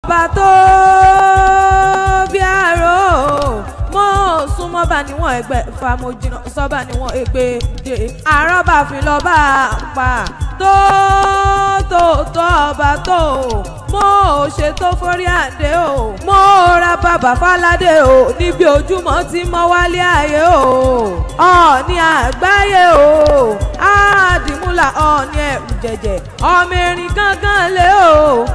ọba tó bí àrò mo súnmọ́ bá níwọ̀n ẹgbẹ́ famojìnà sọ́ba níwọ̀n ègbè dé àrọ́bà fi lọ́ba pa tó ọba tó mo ṣètò forí àdé o mo ra bàbá fáládé o níbi ojúmọ́ tí mo wálé ayé o Ọọ̀ni àgbáyé o àdìmúlà Ọọ̀ni ẹ̀rù jẹ̀jẹ̀ ọmọ erin gángan lé o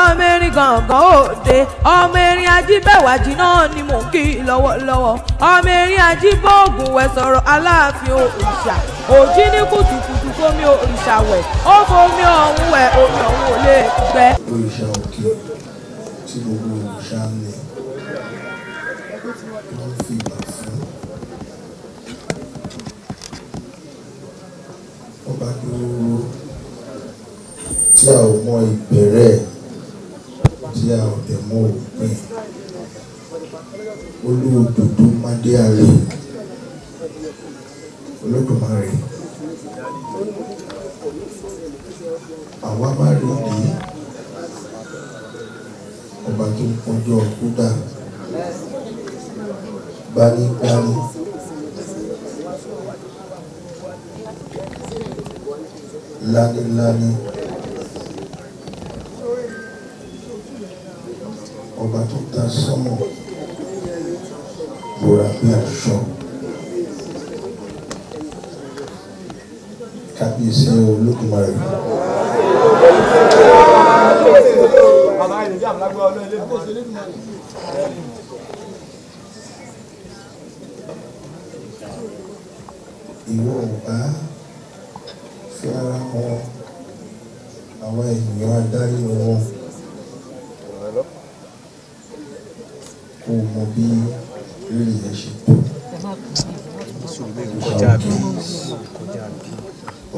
ọmọ erin gángan òde ọmọ erin ajíbẹ̀wájì náà ni mò ń kí lọ́wọ́lọ́wọ́ ọmọ erin ajíbọ̀ògùn wẹ̀ sọ̀rọ̀ aláàfin òrìṣà òjì ní kùtùkùtù fómi òrìṣà wẹ̀ ó fomi ọ̀hún wẹ̀ omi ọ̀hún ò lè gbẹ. Òrìṣà òkè tí gbogbo òrìṣà ń lẹ̀ wọ́n fi ìgbà fún ọba dúró tí a ò mọ ìbẹ̀rẹ̀ tí a ò dẹ̀ mọ òpin olóòdòdó mádé àrè Olódùmarè àwa má rí ní ọba tó ń pọ́njọ́ ọkúdà gbanigbani lániláni ọba tó ta sọ́mọ̀ bóra bí aṣọ kábíyèsí Olódùmarè. Ìwọ ọba fi ara wọn àwọn ènìyàn adarí wọn kó mọ bí rírì ẹ ṣe tó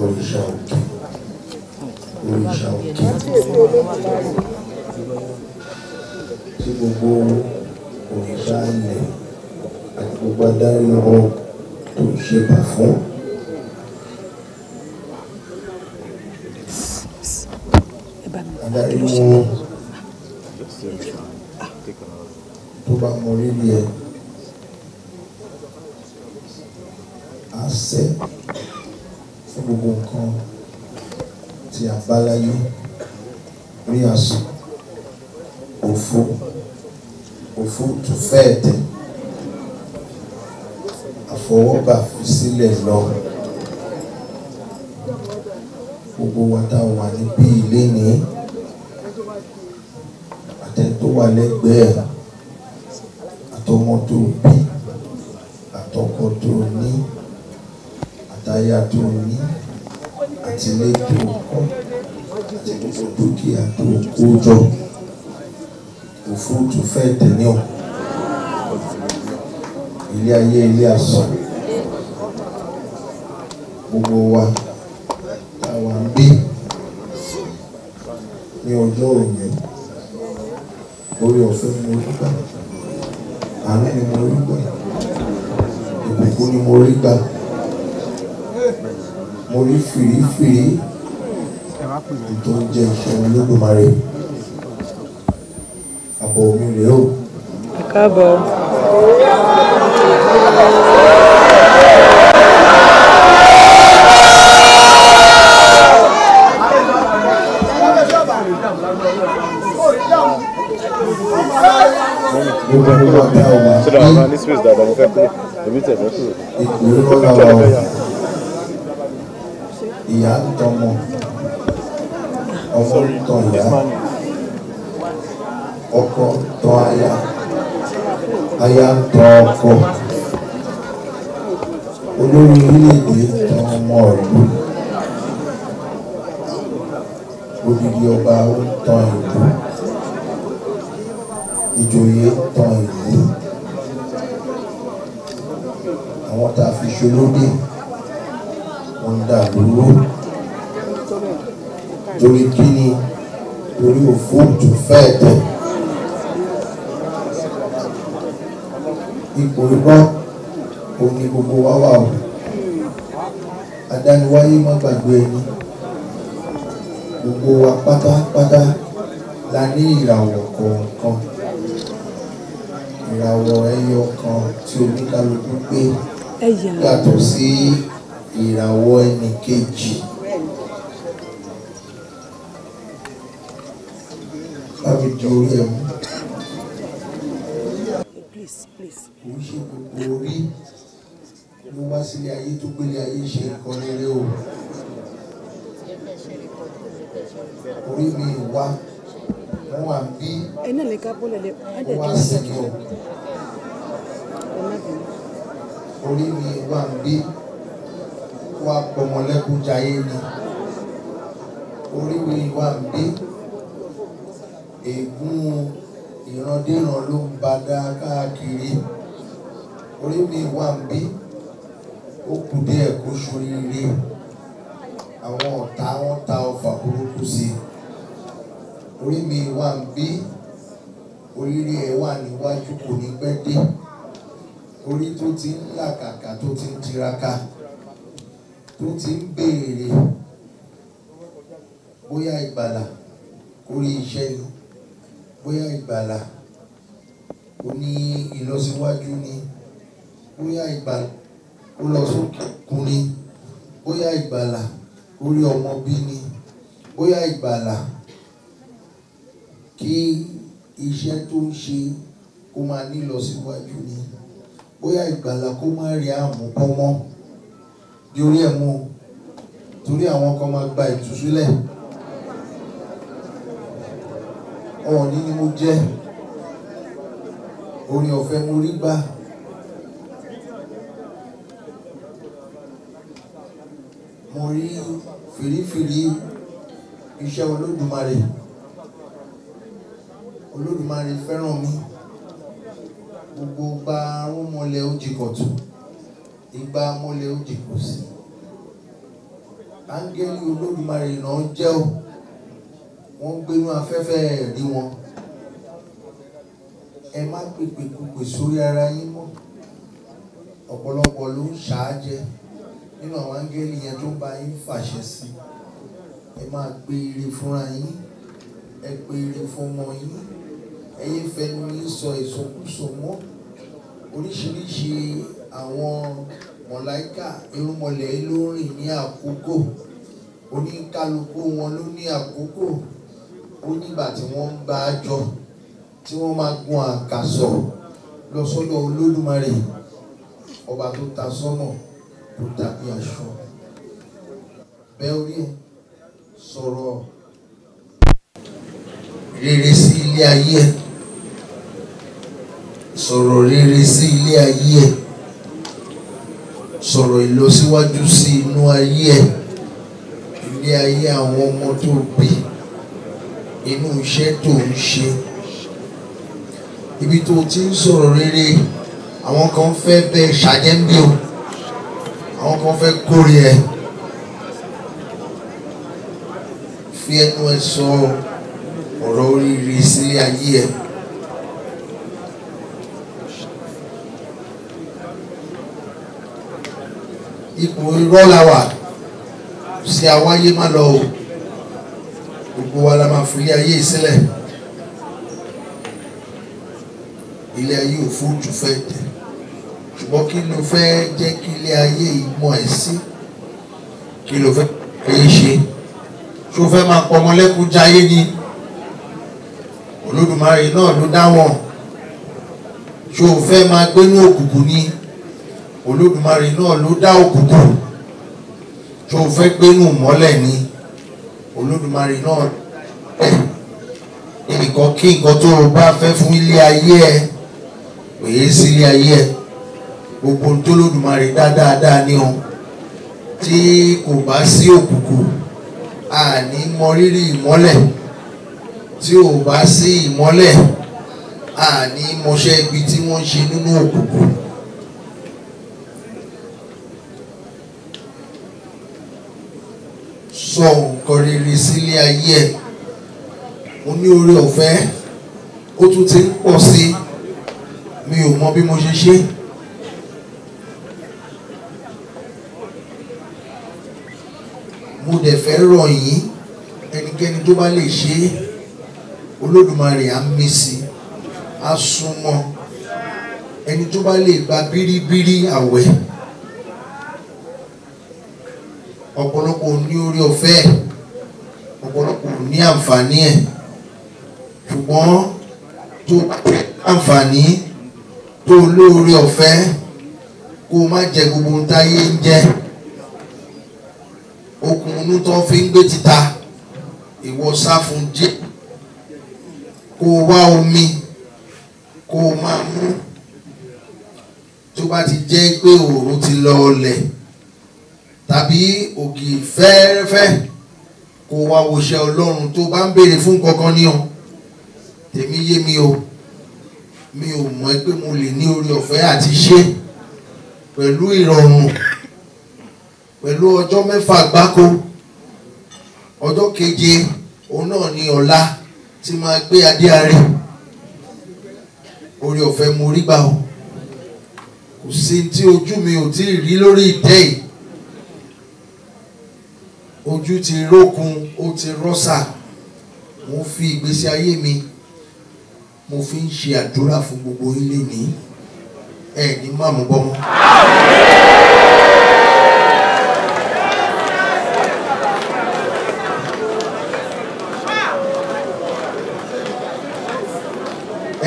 òrìṣà òkè òrìṣà òkè tí gbogbo òrìṣà ilẹ̀ àti gbogbo adarí wọn tó ṣe bà fún. Adarí wọn tó bá mọ rírì ẹ àṣẹ fún gbogbo nǹkan tí a bá láyé rí àṣọ òfò tó fẹ́ẹ̀ tẹ̀ àfọwọ́bà fi sílẹ̀ lọ gbogbo wa tá a wà níbí ilé ní àtẹni tó wà lẹ́gbẹ̀ẹ́ àtọmọ tó bí àtọkọ tó ní àtaya tó ní àtìlé tó kọ́ àti gbogbo dúkìá tó kó jọ òfurufú fẹ́ tẹ̀lé ọ̀ ilé ayé ilé asọ̀ gbogbo wa táwa ń gbé ní ọjọ́ òní orí ọ̀fẹ́ ni mo rí gbà àánú ni mo rí gbà ìbùkún ni mo rí gbà mo rí fìrífìrí tó ń jẹ iṣẹ́ Olódùmarè àbọ̀ mi rèé o. Káàbọ̀. Ìyá ń tọmọ ọmọ ń tọ ìyá ọkọ tọ aya aya ń tọ ọkọ olórí orílẹ̀-èdè tọ ọmọ ìlú odidi ọba ó ń tọ ìlú ìjòyè tọ ìlú àwọn tá a fi ṣolódé wọ́n ń dà lóró torí kíni torí òfúùtù fẹ́ẹ̀ tẹ̀ ipò iná òní gbogbo wa wà o adániwáyé má gbàgbé ẹni gbogbo wa pátápátá la ní ìràwọ̀ kọ̀ọ̀kan, ìràwọ̀ ẹyọ kan tí oníkálukú gbé yàtọ̀ sí ìràwọ̀ ẹnì kejì. Báwo di orí ẹ̀ mú? Kò ń ṣe gbogbo orí ló wá sílé ayé tó gbélé ayé ṣe nǹkan rere o. Orí mi wá, wọ́n wà bí wá sẹ́yìn o. Orí mi wà bí wá pọmọlẹ́kún jayé ni. Orí mi wà bí ègún ìrandíran ló ń bá dá káàkiri. Orí mi wà bí ó kù díẹ̀ kó ṣoríire. Àwọn ọ̀tá wọn ta ọfà burúkú sí i. Orí mi wà bí oríire ẹ̀ wà níwájú kò ní pẹ́ dé. Orí tó ti ń làkàkà tó ti ń tiraka tó ti ń béèrè bóyá ìgbàlà orí iṣẹ́ ni, bóyá ìgbàlà ó ní ìlọsíwájú ni, bóyá ìgbàlà ó lọ sókè kún ni, bóyá ìgbàlà orí ọmọ bí ni, bóyá ìgbàlà kí iṣẹ́ tó ń ṣe kó máa ní ìlọsíwájú ni, bóyá ìgbàlà kó má rí àmúbọ́mọ́ di orí ẹ̀ mú torí àwọn kan máa gba ìtúsílẹ̀. Ọ̀ọ̀ni ni mo jẹ́, orí ọ̀fẹ́ mo rí gbà. Mo rí fìrífìrí iṣẹ́ Olódùmarè. Olódùmarè fẹ́ràn mi. Gbogbo gba arúnmọlẹ̀ ó jìkọ̀tù, ìgbà mọ́lẹ̀ ó jìkọ̀sí. Áńgẹ́lì Olódùmarè náà jẹ́ o. Wọ́n gbénú afẹ́fẹ́ rí wọn. Ẹ má pèpè pèpè sórí ara yín mọ́. Ọ̀pọ̀lọpọ̀ ló ń ṣáájẹ nínú àwọn áńgẹ́lì yẹn tó ń bá yín fàṣẹ sí. Ẹ máa gbé ire fúnra yín, ẹ gbé ire fọmọ yín, ẹ yé fẹnu yín sọ ìsọkúsọ mọ́. Oríṣiríṣi àwọn mọ̀láíkà irúnmọlẹ̀ ló ń rìn ní àkókò. Oníkálukú wọn ló ní àkókò. Ó nígbà tí wọ́n ń gbá àjọ tí wọ́n máa gun àkàsọ̀ lọ sọ́dọ̀ Olódùmarè, ọba tó ta sọ́nà tó dàbí aṣọ. Bẹ́ẹ̀ orí ẹ̀ sọ̀rọ̀ rere sí ilé ayé ẹ̀, sọ̀rọ̀ rere sí ilé ayé ẹ̀, sọ̀rọ̀ ìlọsíwájú sí inú ayé ẹ̀, ilé ayé àwọn ọmọ tó bí, inú iṣẹ́ tó ń ṣe. Ibi tó ti ń sọ̀rọ̀ rere, àwọn kan fẹ́ bẹ́ẹ̀ ṣàjẹ́mbí o, àwọn kan fẹ́ kórè ẹ̀. Fi ẹnu ẹ sọ ọ̀rọ̀ oríire sílé ayé ẹ̀. Ipò irọ́ la wà sí àwáyé má lọ o. Gbogbo wa la máa fi ilé ayé sílẹ̀. Ilé ayé ò fojú fẹ́ tẹ̀. Ṣùgbọ́n kí ló fẹ́ jẹ́ kí ilé ayé yìí mọ̀ ẹ́ sí? Kí ló fẹ́ ayé ṣe? Ṣó fẹ́ máa pọmọ lẹ́kún jayé ni? Olódùmarè náà ló dá wọn. Ṣó fẹ́ máa gbénú òkùnkùn ni? Olódùmarè náà ló dá òkùnkùn. Ṣó fẹ́ gbénú mọ́lẹ̀ ni? Olódùmarè náà nǹkan kí nǹkan tó o bá fẹ́ fún ilé ayé ẹ pèé sí ilé ayé ẹ. Gbogbo tó Olódùmarè dá dáadáa ní o. Tí kò bá sí òkùnkùn, a ní mọ rírì ìmọ́lẹ̀. Tí ò bá sí ìmọ́lẹ̀, a ní mọṣẹ́ ibi tí wọ́n ń ṣe nínú òkùnkùn. Sọ nǹkan rere sílé ayé ẹ̀. Mo ní oore ọ̀fẹ́, ó tún ti ń pọ̀ sí. Mi ò mọ bí mo ṣe ṣe. Mo dẹ̀ fẹ́ rọ̀ yín, ẹnikẹ́ni tó bá lè ṣe é, Olódùmarè á mí sí, á súnmọ́. Ẹni tó bá lè gba bíríbírí àwẹ̀, ọ̀pọ̀lọpọ̀ ní orí ọ̀fẹ́, ọ̀pọ̀lọpọ̀ ní àǹfààní ẹ̀. Ṣùgbọ́n tó àǹfààní tó lóore ọ̀fẹ́ kó má jẹ gbogbo ohun táyé ń jẹ. Okùn inú tó fi ń gbé títa, ìwọ sá fún díẹ̀. Kó wá omi kó máa mú. Tó bá ti jẹ́ pé òòrùn ti lọ ọlẹ̀ tàbí ògì fẹ́ẹ́rẹ́fẹ́, kó wá woṣẹ́ Ọlọ́run. Tó bá ń béèrè fún kankan ní o, tèmi yé mi o, mi ò mọ̀ pé mo lè ní orí ọ̀fẹ́ àti ṣe pẹ̀lú ìrọ̀rùn, pẹ̀lú ọjọ́ 6 gbáko. Ọjọ́ keje òun náà ni ọ̀la tí máa gbé adé ààrẹ. Orí ọ̀fẹ́ mo rí gbà o. Kò sí tí ojú mi ò tí ì rí lórí ìtẹ́ yìí. Ojú ti rókun, ó ti rọ́sà. Mo fi ìgbésí ayé mi, mo fi ń ṣe àdúrà fún gbogbo ilé ní ẹ̀ ní máàmù bọ́mọ́.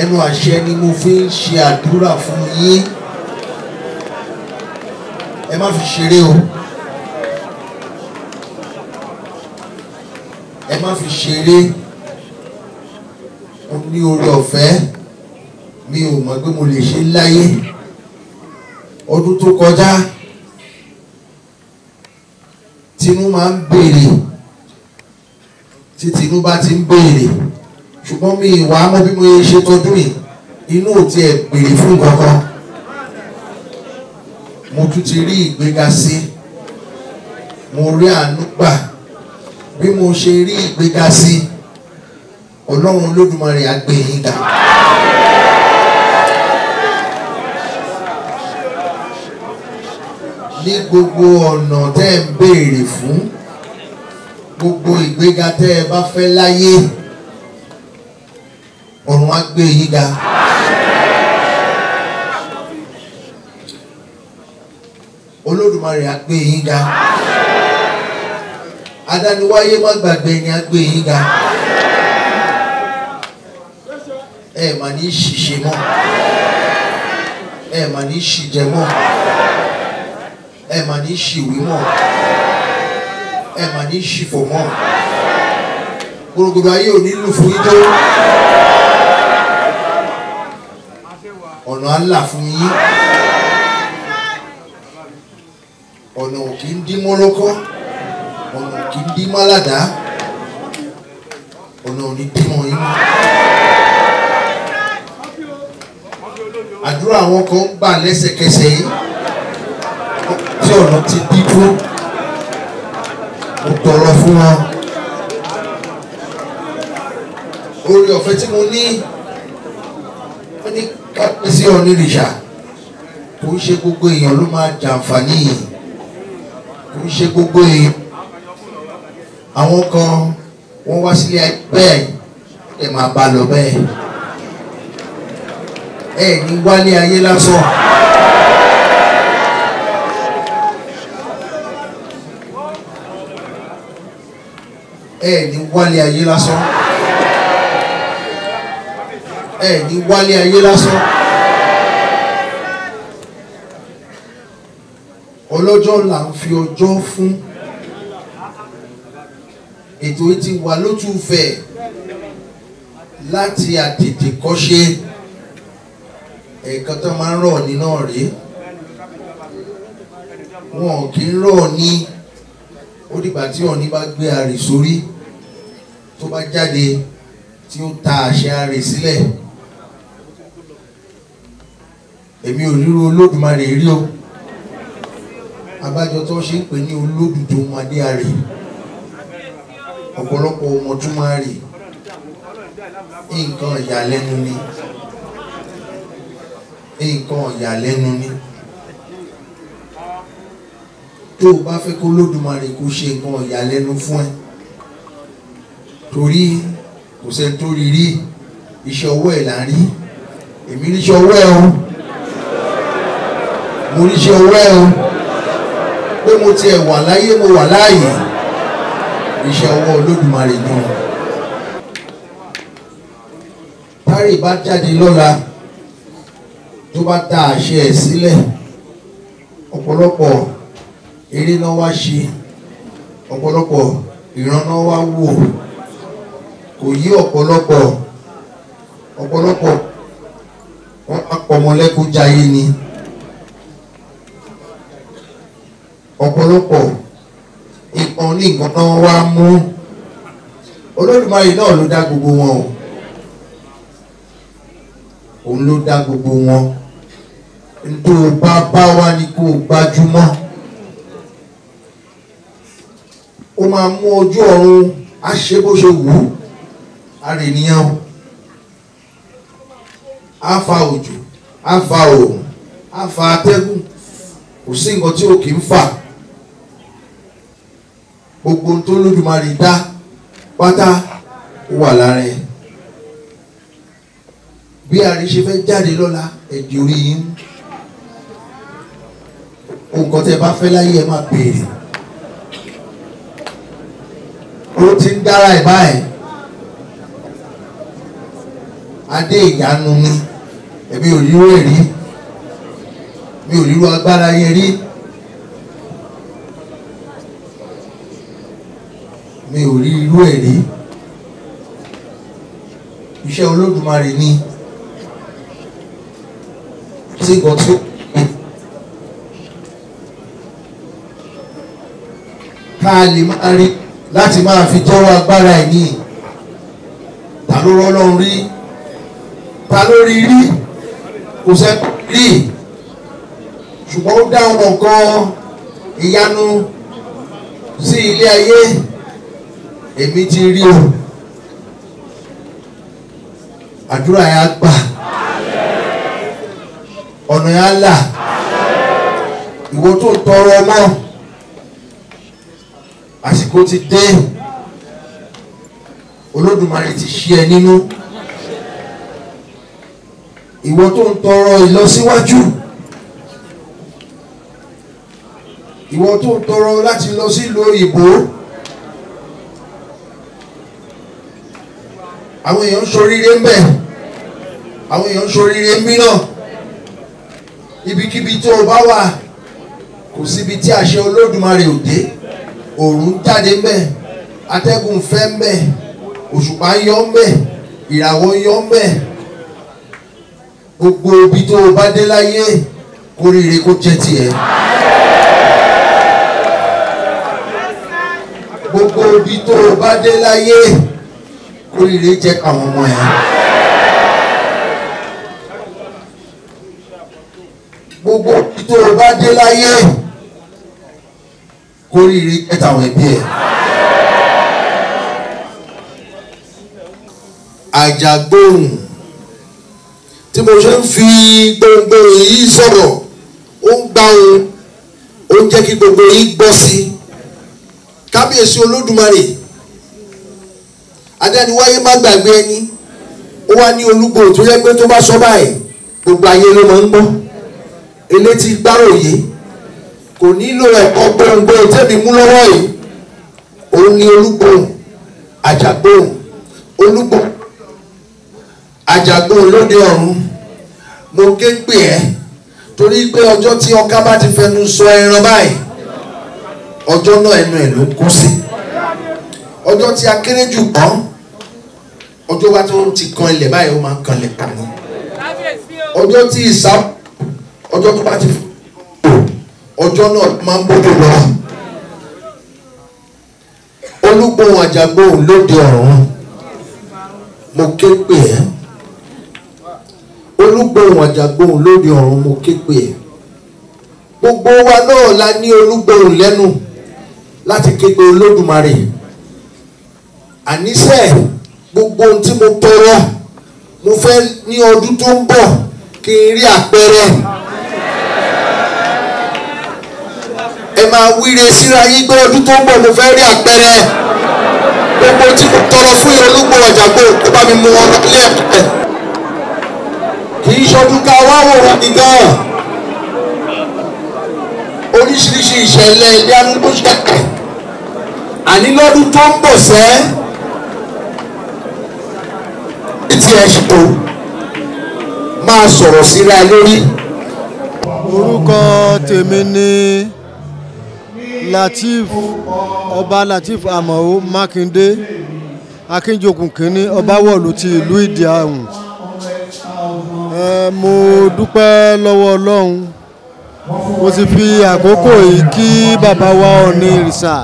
Ẹnu àṣẹ ni mo fi ń ṣe àdúrà fún yín. Ẹ má fi ṣeré o. Ẹ má fi ṣeré. Mo ní oore ọ̀fẹ́, mi ò mọ̀ pé mo lè ṣe láyé. Ọdún tó kọjá, tinú máa ń béèrè, tí tinú bá ti ń béèrè, ṣùgbọ́n mi ìwà mọ́ bí mo ṣe tọdún yìí, inú ò tiẹ̀ béèrè fún kankan. Mo tún ti rí ìgbéga sí, mo rí àánú gbà. Bí mo ṣe rí ìgbéga sí, Ọlọ́run Olódùmarè á gbé yín ga. Ní gbogbo ọ̀nà tẹ́ ẹ ń béèrè fún, gbogbo ìgbéga tẹ́ ẹ bá fẹ́ láyé, ọ̀run á gbé yín ga. Olódùmarè á gbé yín ga. Adániwáyé má gbàgbé ni á gbé yín ga. Ẹ mà ní ṣìṣe mọ́, ẹ mà ní ṣìjẹ mọ́, ẹ mà ní ṣìwí mọ́, ẹ mà ní ṣìfọ̀ mọ́. Gbogbo ayé ò ní lù fún yín tó. Ọ̀nà á là fún yín. Ọ̀nà ò kì í dí mọ́lọ́kọ́, ọ̀nà ò kì í dí málàdá, ọ̀nà ò ní dí mọ́ yín. Àdúrà àwọn kan gbà lẹ́sẹ̀kẹsẹ̀ yìí tí ọ̀nà ti dí tó. Mo tọrọ fún wọn. Orí ọ̀fẹ́ tí mo ní, wọ́n ní kápẹ́sí onírìṣà. Kò ń ṣe gbogbo èèyàn ló máa jàǹfààní yìí. Kò ń ṣe gbogbo èèyàn. Àwọn kan wọ́n wá sílé ayé bẹ́ẹ̀, ẹ máa bá lọ bẹ́ẹ̀. Ẹ ní wálé ayé lásán. Ẹ ní wálé ayé lásán. Ẹ ní wálé ayé lásán. Ọlọ́jọ́ là ń fi ọjọ́ fún. Ètò yìí ti wà lótùúfẹ̀ láti àtètè kọ́ṣe. Ẹ̀ẹ̀kan tó máa ń rọ̀ ní náà rèé. Wọn kì í rọ̀ ní ó dìgbà tí Ọọ̀ni bá gbé arè sórí, tó bá jáde tí ó ta àṣẹ arè sílẹ̀. Èmi ò ríro Olódùmarè rí o. Abájọ tó ṣe ń pè ní olódùdó madé arè. Ọ̀pọ̀lọpọ̀ ọmọ tún máa rè. Nǹkan ìyàlẹ́nu ni. Nǹkan ìyàlẹ́nu ni. Tó o bá fẹ́ kó Olódùmarè kó ṣe nǹkan ìyàlẹ́nu fún ẹ, torí kò sẹ́ni tó rí rí, iṣẹ́ ọwọ́ ẹ̀ là ń rí. Èmi ríṣẹ́ ọwọ́ ẹ̀ o, mo ríṣẹ́ ọwọ́ ẹ̀ o, pé mo tiẹ̀ wà láyé mo wà láàyè, iṣẹ́ ọwọ́ Olódùmarè náà. Tárì bá jáde lọ́la tó bá ta àṣẹ ẹ̀ sílẹ̀, ọ̀pọ̀lọpọ̀ eré náà wá ṣe, ọ̀pọ̀lọpọ̀ ìran náà wá wò, kò yí ọ̀pọ̀lọpọ̀ wọ́n apọ̀mọlẹ́kún jayé ni. Ọ̀pọ̀lọpọ̀ nǹkan ní nǹkan náà wá mú. Olódùmarè náà ló dá gbogbo wọn o, òun ló dá gbogbo wọn. Nítorí bá wá ní kó gbájúmọ́, ó máa mú ojú ọ̀run á ṣe bó ṣe wù ú, arìnìyàn á fa òjò, á fa òòrùn, á fa atẹ́gùn, kò sí nǹkan tí ó kì í fà. Gbogbo ohun tó Olódùmarè dá pátá ó wà lára ẹ̀. Bí àrí ṣe fẹ́ jáde lọ́la, ẹ̀dì orí yín, nǹkan tẹ́ bá fẹ́ láyé ẹ máa béèrè. Ó ti ń dára ẹ̀ báyìí, adé ìyanu ni, ẹ̀mí ò ríro ẹ̀ rí, mi ò ríro agbára yẹn rí, mi ò rí irú ẹ̀ rí. Iṣẹ́ Olódùmarè ni. Sí nǹkan tí ó ká lè máa rí láti máa fi jẹ́wọ́ agbára ẹ̀ ní. Ta ló rọ́ Ọlọ́run rí? Ta ló rí rí? Kò sẹ́ rí. Ṣùgbọ́n ó dá ọmọ kan ìyanu sí ilé ayé. Èmi ti rí o. Àdúrà yà gbà. Ọ̀nà yà là. Ìwọ tó ń tọrọ ọmọ, àsìkò ti dé. Olódùmarè ti ṣí ẹ nínú. Ìwọ tó ń tọrọ ìlọsíwájú, ìwọ tó ń tọrọ láti lọ sílùú òyìnbó, àwọn èèyàn ń ṣoríire ń bẹ̀, àwọn èèyàn ń ṣoríire ń bí náà. Ibikíbi tó o bá wà, kò síbi tí àṣẹ Olódùmarè ò dé. Òòrùn jáde ń bẹ̀, atẹ́gùn fẹ́ ń bẹ̀, òṣùpá ń yọ ń bẹ̀, ìràwọ̀ ń yọ ń bẹ̀. Gbogbo ibi tó o bá dé láyé, kóríire kó jẹ́ tiẹ̀. Gbogbo ibi tó o bá dé láyé, kóríire jẹ́ káwọn ọmọ ẹ̀. Gbogbo ibi tó o bá dé láyé, kóríire jẹ́ káwọn ẹbí ẹ̀. Àjàgbóhùn tí mo ṣe ń fi gbogbo yìí sọ̀rọ̀, ó ń gbá ohun, ó ń jẹ́ kí gbogbo yìí gbọ́ sí. Kábíyèsí Olódùmarè, adániwáyé má gbàgbé ẹni. Ó wá ní Olúgbòhùn tó yẹ pé tó bá sọ báyìí, gbogbo ayé ló máa ń gbọ́. Elétí gbáròyé, kò nílò ẹ̀kọ́ gbòǹgbò tẹ́mi mú lọ́wọ́ yìí. Òun ni Olúgbòhùn, Àjàgbóhùn, Olúgbòhùn, Àjàgbóhùn lóde ọ̀run. Mo ké pè ẹ́ torí pé ọjọ́ tí ọká bá ti fẹnu sọ ẹran báyìí, ọjọ́ náà ẹnu ẹ̀ ló kú sí. Ọjọ́ tí akérèjù kan, ọjọ́ wa tó ti kan ilẹ̀ báyìí ó máa kan ilẹ̀ kan ní. Ọjọ́ tí ìsá, ọjọ́ tó bá ti fò, ọjọ́ náà máa ń bójú lọ. Olúgbòhùn, Àjàgbóhùn lóde ọ̀run, mo ké pè ẹ́. Olúgbòhùn, Àjàgbóhùn lóde ọ̀run, mo ké pè ẹ́. Gbogbo wa náà la ní Olúgbòhùn lẹ́nu láti ké pe Olódùmarè. Àníṣe gbogbo ohun tí mo tọrọ, mo fẹ́ ní ọdún tó ń bọ̀ kí n rí àpẹẹrẹ. Ẹ máa wíre síra yín pé ọdún tó ń bọ̀ mo fẹ́ rí àpẹẹrẹ. gbogbo tí mo tọrọ fún Olúgbò Ọ̀jàgbó kó bá mi mú wọn lé ẹ̀kẹ́. kì í ṣọdún ká wá wò wọn nìkan oríṣiríṣi ìṣẹ̀lẹ̀ ìyanu tó ṣẹlẹ̀ àní lọ́dún tó ń bọ̀ sẹ́ tí ẹ ṣètò máa sọ̀rọ̀ síra lórí. orúkọ tèmi ni Lateef ọba Lateef Àmọ̀ó Mákindé Akínjokùn kínní Ọbáwọ̀lú ti ìlú Ìdí Àhùn. Mo dúpẹ́ lọ́wọ́ Ọlọ́run, mo ti fi àkókò yìí kí bàbá wa Ọọ̀ni Ìrìṣà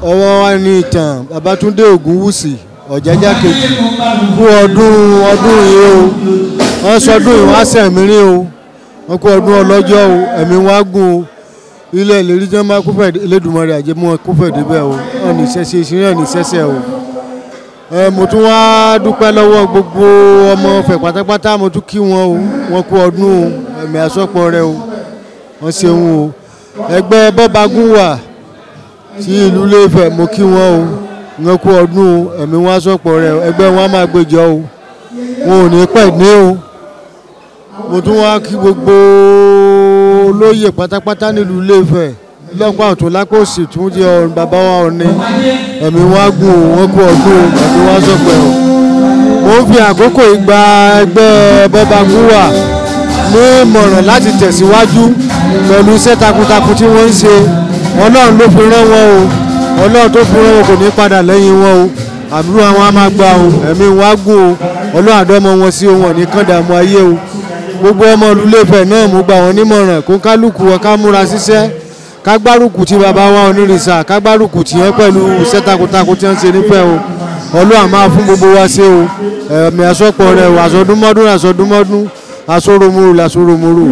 ọwọ́ wa ní ìtàn Babátúndé Ògúnwùsì Ọ̀jájá kejì kú ọdún yìí o. Wọ́n sọdún yìí wọ́n á sẹ̀mírí o, wọ́n kú ọdún ọlọ́jọ́ o, ẹ̀mí wọn á gùn o. Ilé ìlérí jẹ́ máa kúfẹ̀ Elédùmarè àjẹmọ́ wọn kúfẹ̀ débẹ̀ o, wọ́n ní ìṣẹ́ṣe ìṣirí ẹ̀ ní ìṣẹ́ṣẹ́ o. Mo tún wá dúpẹ́ lọ́wọ́ gbogbo ọmọ Ifẹ̀ pátápátá, mo tún kí wọn o, wọ́n kú ọdún o, ẹ̀mí àsọpọ̀ rẹ o, wọ́n ṣeun o. Ẹgbẹ́ Bọ́bagúnwà sí ìlú Ilé-Ifẹ̀ mo kí wọn o, wọ́n kú ọdún o, ẹ̀mí wọn àsọpọ̀ rẹ o, ẹgbẹ́ wọn á máa gbèjọ o, wọn ò ní pẹ̀ ní o. Mo tún wá kí gbogbo olóyè pátápátá nílùú Ilé-Ifẹ̀ lọ́pàá ọ̀tún lápò òsì tún jẹ́ bàbá wa Ọọ̀ni, ẹ̀mí wọn á gùn o, wọ́n kú ọdún o, ẹ̀mí wọn àsọpọ̀ o. Mo ń fi àkókò ìgbà ẹgbẹ́ Bọ́bagúnwà ní ìmọ̀ràn láti tẹ̀síwájú pẹ̀lú iṣẹ́ takuntakun tí wọ́n ń ṣe. Ọlọ́run ló fi rán wọn o, Ọlọ́run tó fi rán wọn kò ní padà lẹ́yìn wọn o, àdúrà wọn á máa gbà o, ẹ̀mí wọn á gùn o, Ọlọ́run àdọ́mọ wọn sí ohun ọ̀nì kan dààmú ayé o. Gbogbo ọmọ ìlú Ilé-Ifẹ̀ náà mo gbà wọ́n nímọ̀ràn kó kálukú wọn ká múra síṣẹ́, ká gbárùkù ti bàbá wa Ọọ̀ni Ìrìṣà, ká gbárùkù ti yẹn pẹ̀lú iṣẹ́ takuntakun tí wọ́n ń ṣe nífẹ̀ o. Ọlọ́run máa fún gbogbo wa ṣe o, ẹ̀mí àsọpọ̀ rẹ̀ o, àsọdúnmọ́dún àsoromoro làsoromoro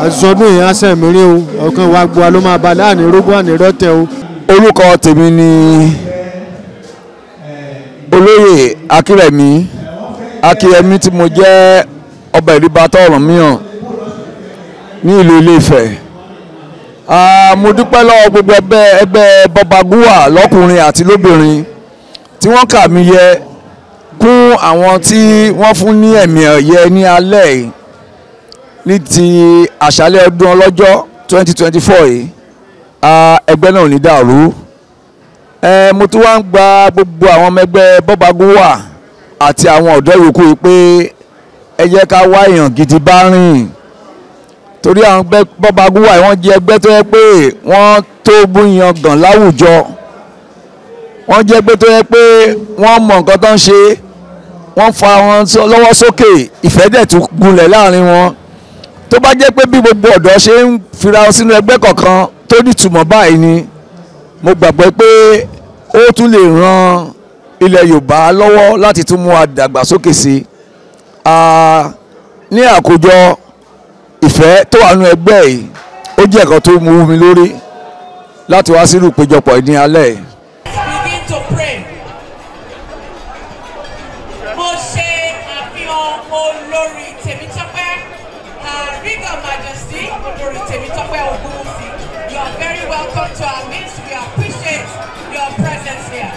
àtisọdún yìí á sẹ̀mírí o, ọkàn wa gbọ́ ló máa balẹ̀ àní rógbó àní rọ́tẹ̀ o. Orúkọ tèmi ni Olóyè Akírẹ̀mí tí mo jẹ́ ọba Ìrìbàtà Ọ̀rànmíyàn ní ìlú Ilé-Ifẹ̀. Mo dúpẹ́ lọ́wọ́ gbogbo ẹgbẹ́ Bọ́bagúnwà lọ́kùnrin àti lóbìnrin tí wọ́n kà mí yẹ kún àwọn tí wọ́n fún ní ẹ̀mí ẹ̀yẹ ní alẹ́ yìí ní ti àṣálẹ́ ọdún ọlọ́jọ́ 2024 yìí. Ẹgbẹ́ náà ò ní dàrú. Mo tún wá ń gba gbogbo àwọn ọmọ ẹgbẹ́ Bọ́bagúnwà àti àwọn ọ̀dọ́ yòókù yìí pé ẹ jẹ́ ká wá èèyàn gidi bá rìn, torí àwọn ẹgbẹ́ Bọ́bagúnwà wọ́n jẹ́ ẹgbẹ́ tó yẹ pé wọ́n tó búyan gàn láwùjọ, wọ́n jẹ́ ẹgbẹ́ tó yẹ pé wọ́n mọ nǹkan tó ń ṣe, wọ́n fa wọn lọ́wọ́ sókè, ìfẹ́ dẹ̀ tún gúnlẹ̀ láàrin wọn. Tó bá jẹ́ pé bí gbogbo ọ̀dọ́ ṣe ń fira sínú ẹgbẹ́ kọ̀ọ̀kan tó nítumọ̀ báyìí ni, mo gbàgbọ́ pé ó tún lè ran ilẹ̀ Yorùbá lọ́wọ́ láti tún mú àdàgbàsókè sí i. Ní àkójọ ìfẹ́ tó wà nínú ẹgbẹ́ yìí ó jẹ́ ẹ̀kan tó mú mi lórí láti wá sínú ìpéjọpọ̀ ní alẹ́ yìí. Begin to pray. Mo ṣe àfihàn Olórí Tèmítọ́pẹ́, Regal Majesty Olórí Tèmítọ́pẹ́ Ògúnwùsì. You are very welcome to our midst. We appreciate your presence here.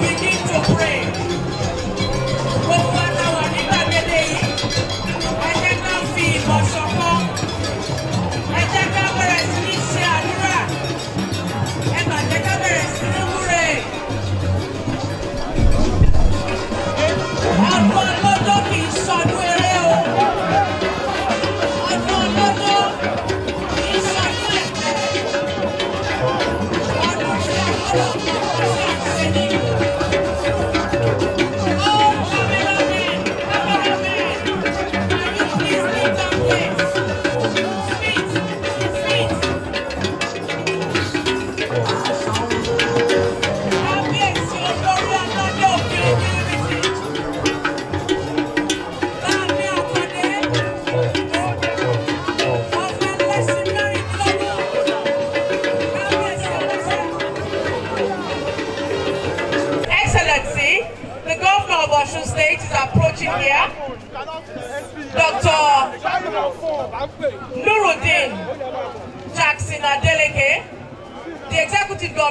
Begin to pray. Gbogbo àtàwọn nígbà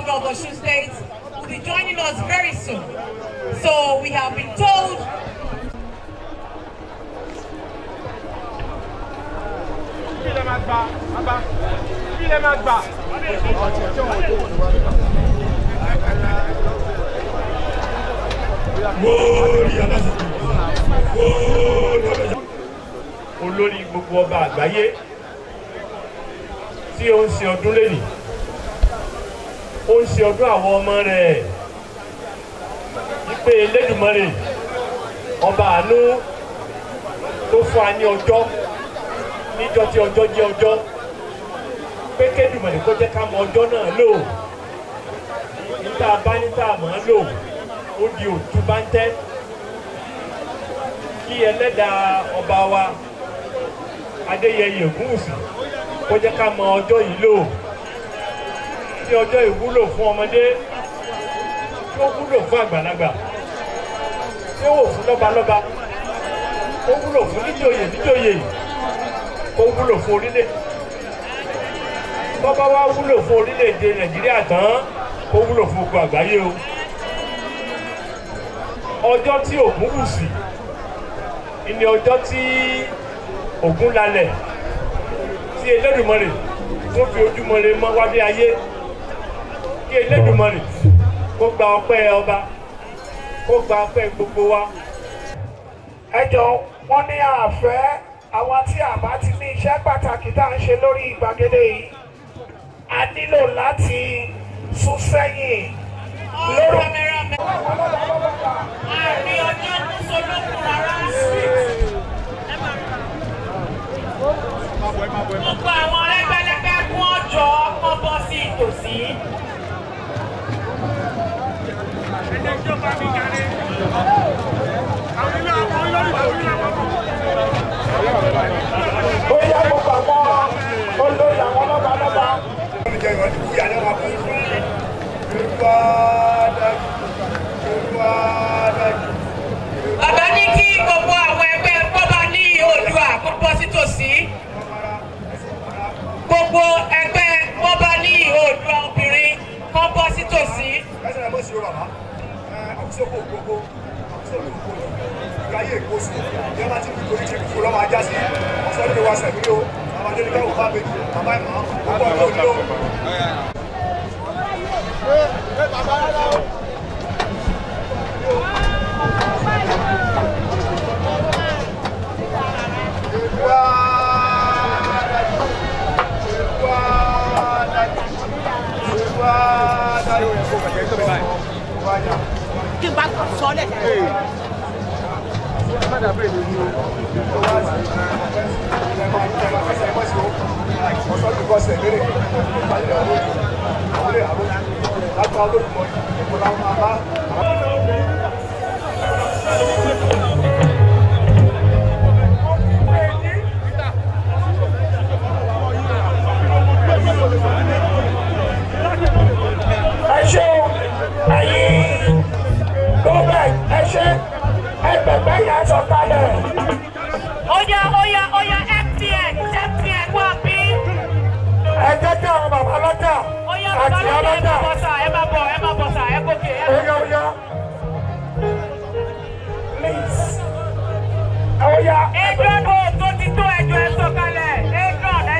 Governor of Osun State, will be joining us very soon. So we have been told olórí gbogbo ọba àgbáyé tí ó ń ṣe ọdún lẹ́nìí, ó ń ṣe ọdún àwọn ọmọ rẹ̀ wípé Elédùmarè ọba àánú tó fún wa ní ọjọ́ níjọ́ tí ọjọ́ jẹ́ ọjọ́, pé k'Èdùmàrè kó jẹ́ ká mọ ọjọ́ náà lò, níta bá níta mọ̀ ọ́ lò ó di òtún bá ń tẹ́, kí ẹlẹ́dàá ọba wa Adéyẹyè Ògúnwùsì kó jẹ́ ká mọ ọjọ́ yìí lò, tí ọjọ́ yìí wúlò fún ọmọdé, tí ó wúlò fún àgbàlagbà, tí ó wò fún lọ́balọ́ba, ó wúlò fún níjòyè níjòyè, ó wúlò fún orílẹ̀, bọ́bá wá wúlò fún orílẹ̀-èdè Nàìjíríà tán, ó wúlò fún gbogbo àgbáyé o. Ọjọ́ tí Ògúnwùsì ni ọjọ́ tí Ògún lálẹ̀, tí Elédùmarè tó fi ojúmọ́re mọ́ wálé ayé, kí Elédùmarè kó gba ọpẹ́ ọba, kó gba ọpẹ́ gbogbo wa. Ẹ jọ̀ọ́, wọ́n ní àfẹ́ àwọn tí àbá ti ní iṣẹ́ pàtàkì tá à ń ṣe lórí ìgbàgede yìí, a nílò láti sún sẹ́yìn lórí. àmì ọjọ́ tó solókun rárá. Gbogbo àwọn ẹgbẹ́lẹ́gbẹ́ kún ọjọ́ kọ́ bọ́ sí ìtòsí. Ó yá gbogbo àwọn olóyè àwọn lọ́balọ́ba. Bàbá ní kí gbogbo àwọn ẹgbẹ́ bọ́bá ní Oòduà kó bọ́ sí tòsí. Gbogbo ẹgbẹ́ bọ́bá ní Oòduà obìnrin kó bọ́ sí tòsí. Kí n bá sọ lẹ̀. Ẹ ṣé ẹ̀yin gómìnà, ẹ ṣé ẹgbẹ̀gbẹ́ yẹn sọ̀kalẹ̀. Óyá MTN wá bí. Ẹ jẹ́ kí àwọn bàbá lọ́jà àti ọlọ́jà. Ẹ má bọ̀ sà, ẹ gòkè. Óyá. Please. Óyá. Adrian o tó ti tó ẹjọ́ ẹ sọ̀kalẹ̀. Adrian ẹ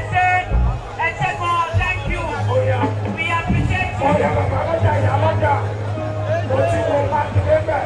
ṣé gan, thank you. Óyá. We appreciate you. Óyá bàbá lọ́jà ìyá lọ́jà. Mo ti wo Mákindé bẹ̀.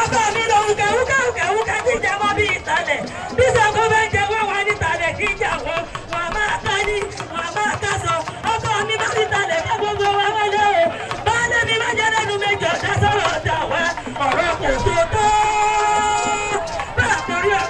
ọkọ mi lọ wúkẹ́ tí ìjà mọ́ bí ìtàlẹ̀ bí sọ́kọ́ bẹ́ẹ̀ jẹ́ wọ́n wá nítalẹ̀ kí ìjà wọ́n máa ká ní wọ́n máa ká sọ ọkọ mi bá nítalẹ̀ fẹ́ gbogbo wa wọlé o báyọ̀ mi má jẹ́ lẹ́nu méjì ọ̀dá sọ̀rọ̀ ọ̀dà wa ọ̀rọ̀ kò tó tó bẹ́ẹ̀ torí ọ̀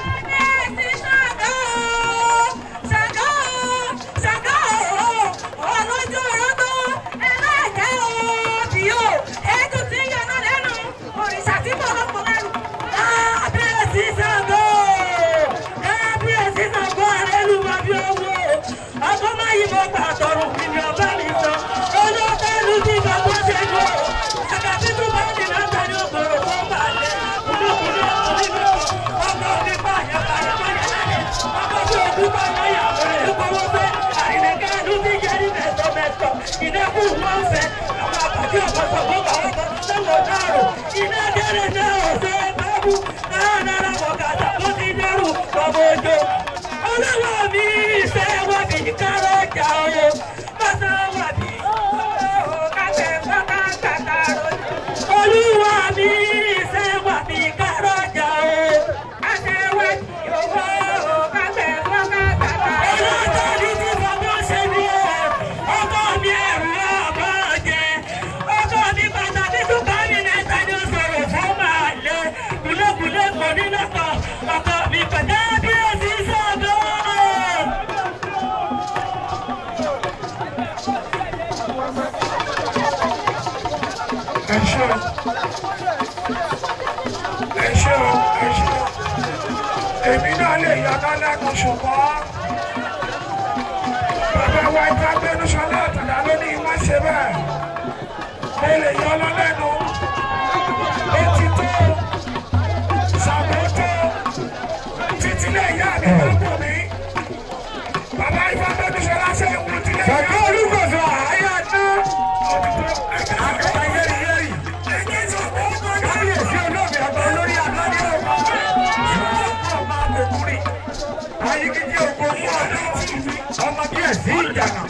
èmi náà lè yàtọ̀ lẹ́nu ṣùgbọ́n bàbá wa ìta gbẹnu sọlá àtàdá ló ní ìwọ́n ṣe bẹ́ẹ̀ mo lè yọ lọ lẹ́nu ó ti tó ṣàbótó títí lè yá mi bá bò mí bàbá ìta gbẹnu sọlá ṣe ń wù tí lè yá mi. bàbá olùkọ́sọ àyà ná àkàtà yẹ́rì yẹ́rì káyọ̀sí olóògbé àgbà olórí àgbáyé ọ̀pá. Ayíkíjí ògbó fún ọmọ bí ẹ̀sí ìjànà.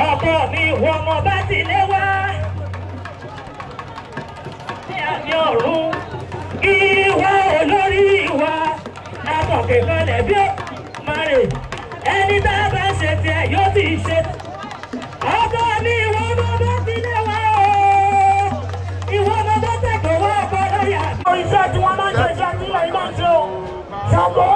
Ọkọ mi wọ́n mọ bá ti lé wá ní àmì ọ̀run ìwà olórí ìwà akọ̀kẹ́ kanlẹ̀ bí ó máa rè ẹni tá a bá ṣe tiẹ̀ yóò ti ṣe. Ọkọ mi wọ́n mọ bá ti lé wá o ìwọ́n mọ bá tẹ̀kọ̀ wá ọkọ lọ́yà. Iṣẹ́ tí wọ́n máa ń ṣe iṣẹ́ tí wọ́n máa ń ṣe o ṣàkó.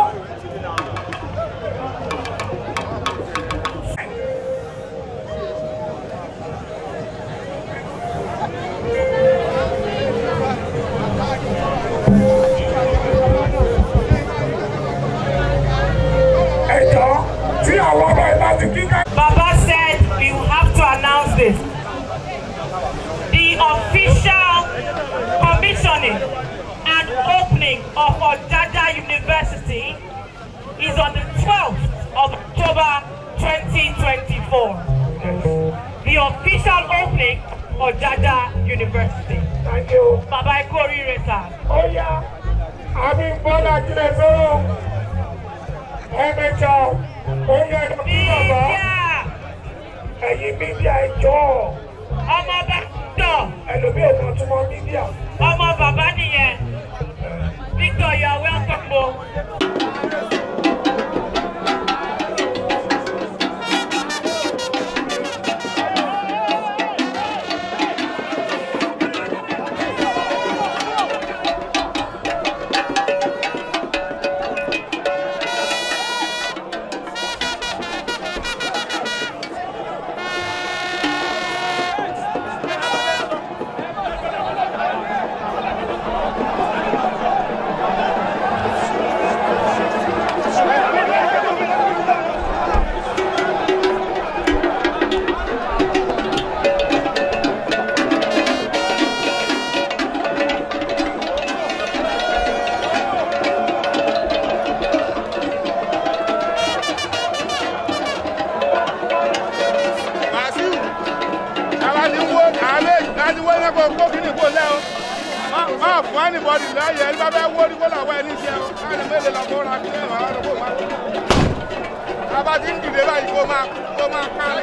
Baba said we have to announce this. The official commissioning and opening of Ojaja University is on the 12th of October 2024. The official opening of Ojaja University. Thank you. Baba Ikori Resa. Oh yeah. I'm in Bola Kileso. Ẹ̀yin mídíà ẹjọ́. Ọmọ bá dọ̀. Ẹlòmí ò mọ̀ túmọ̀ mídíà. Ọmọ bàbá nìyẹn. Victor, you are welcome o. anybody lẹ́yìn ẹni bá fẹ́ wó ní kó làwọn ẹni jẹ o káàní mélòó la kó ra kí ẹ wà á lọ kó máa kú. bàbá ti ń dìde báyìí kó máa ká ní.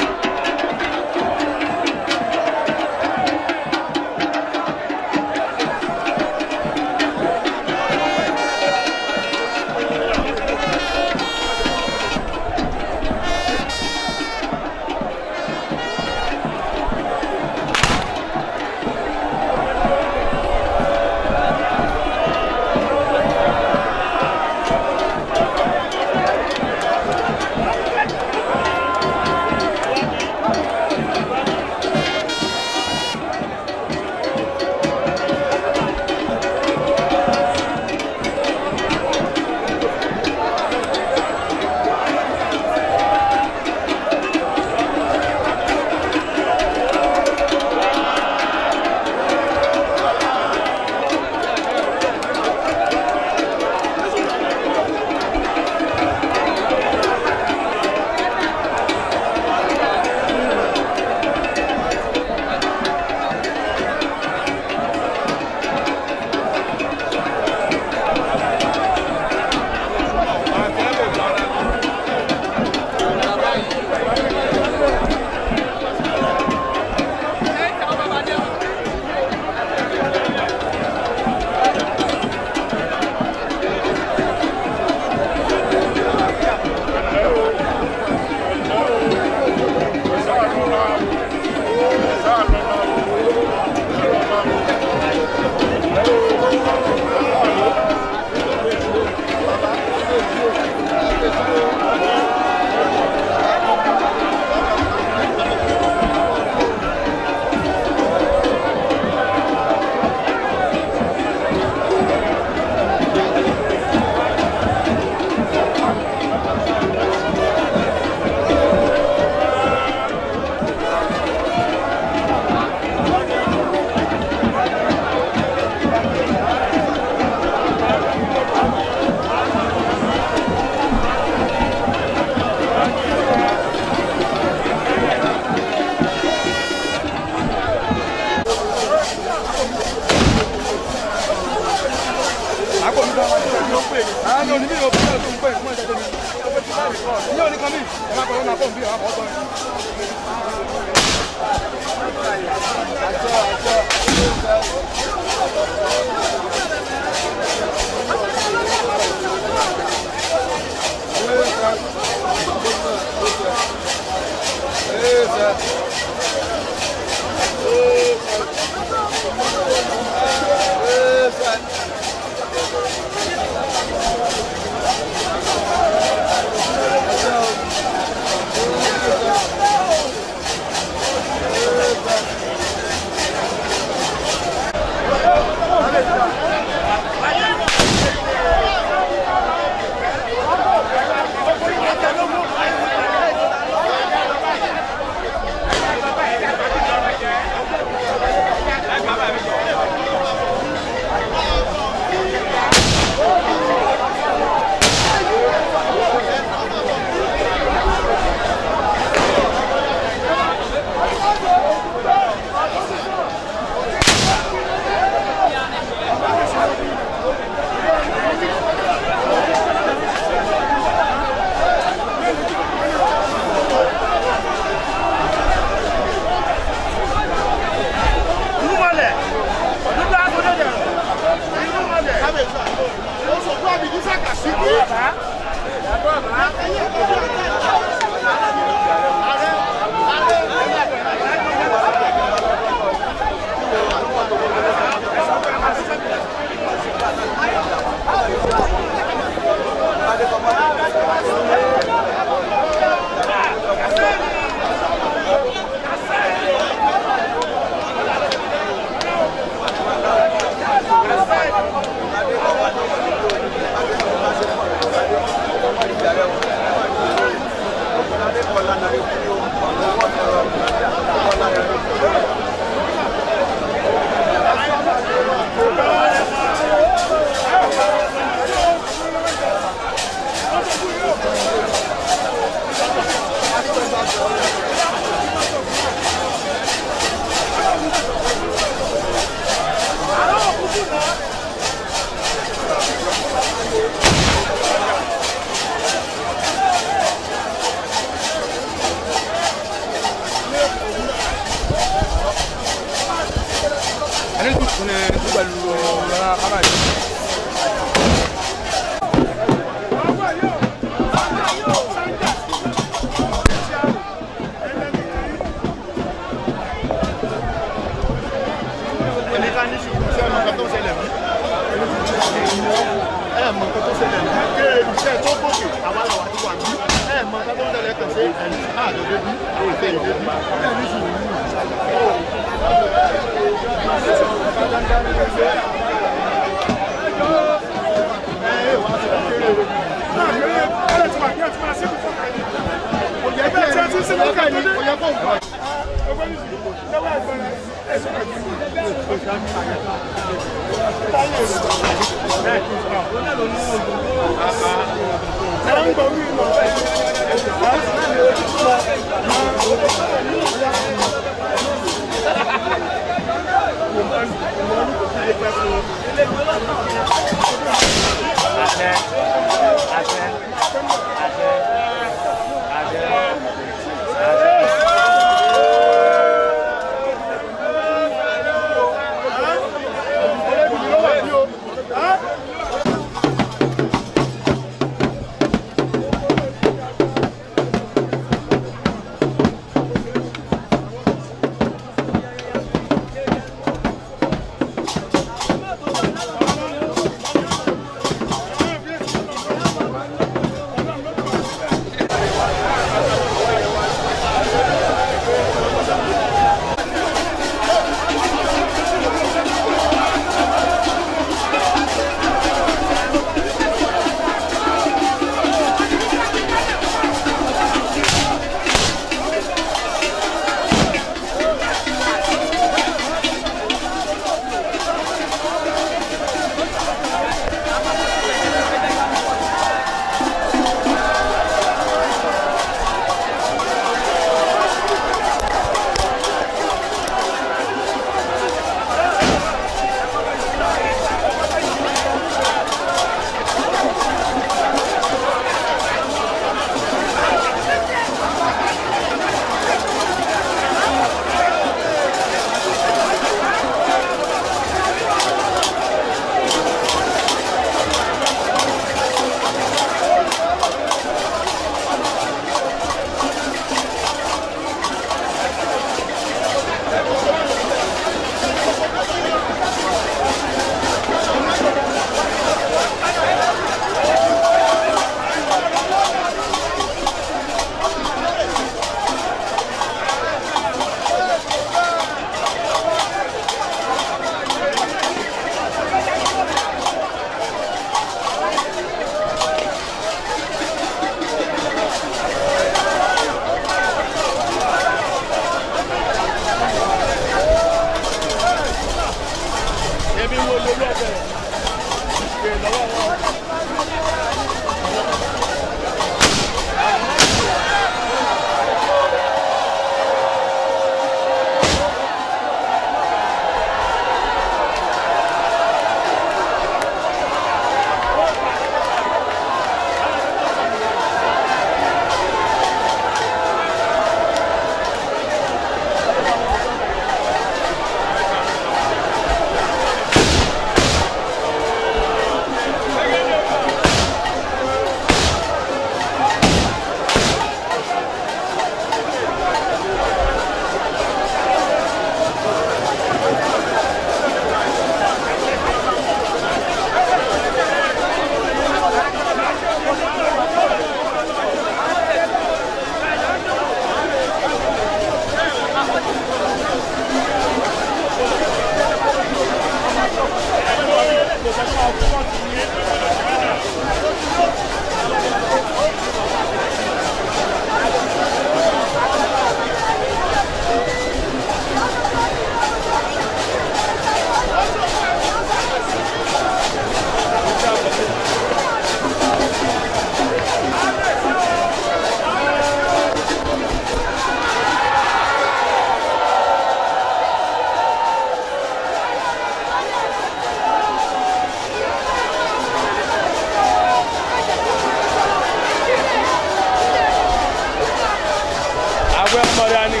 Àwẹ̀ ọmọdé ni.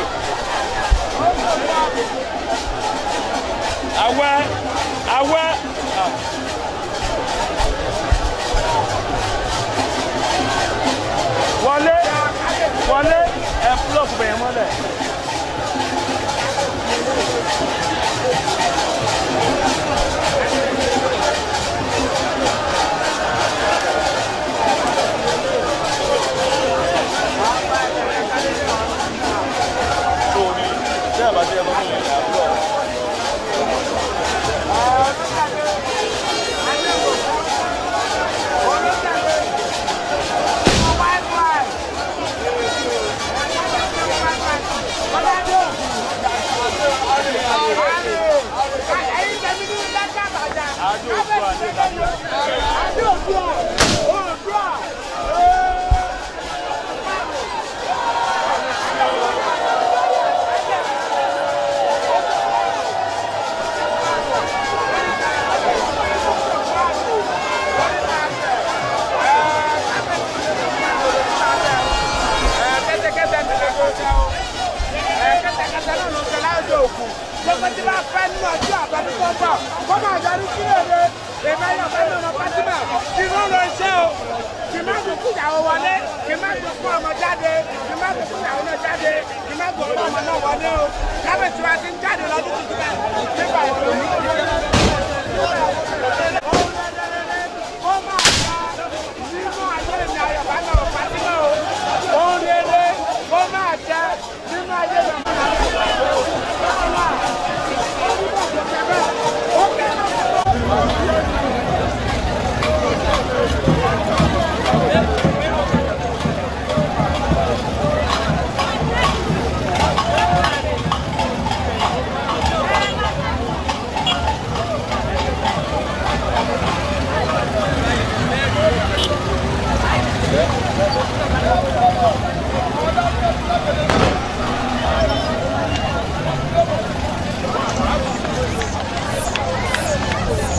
Àwẹ̀. Wọlé ẹ fúlọ̀kù bẹ̀yẹn mọ́lẹ̀.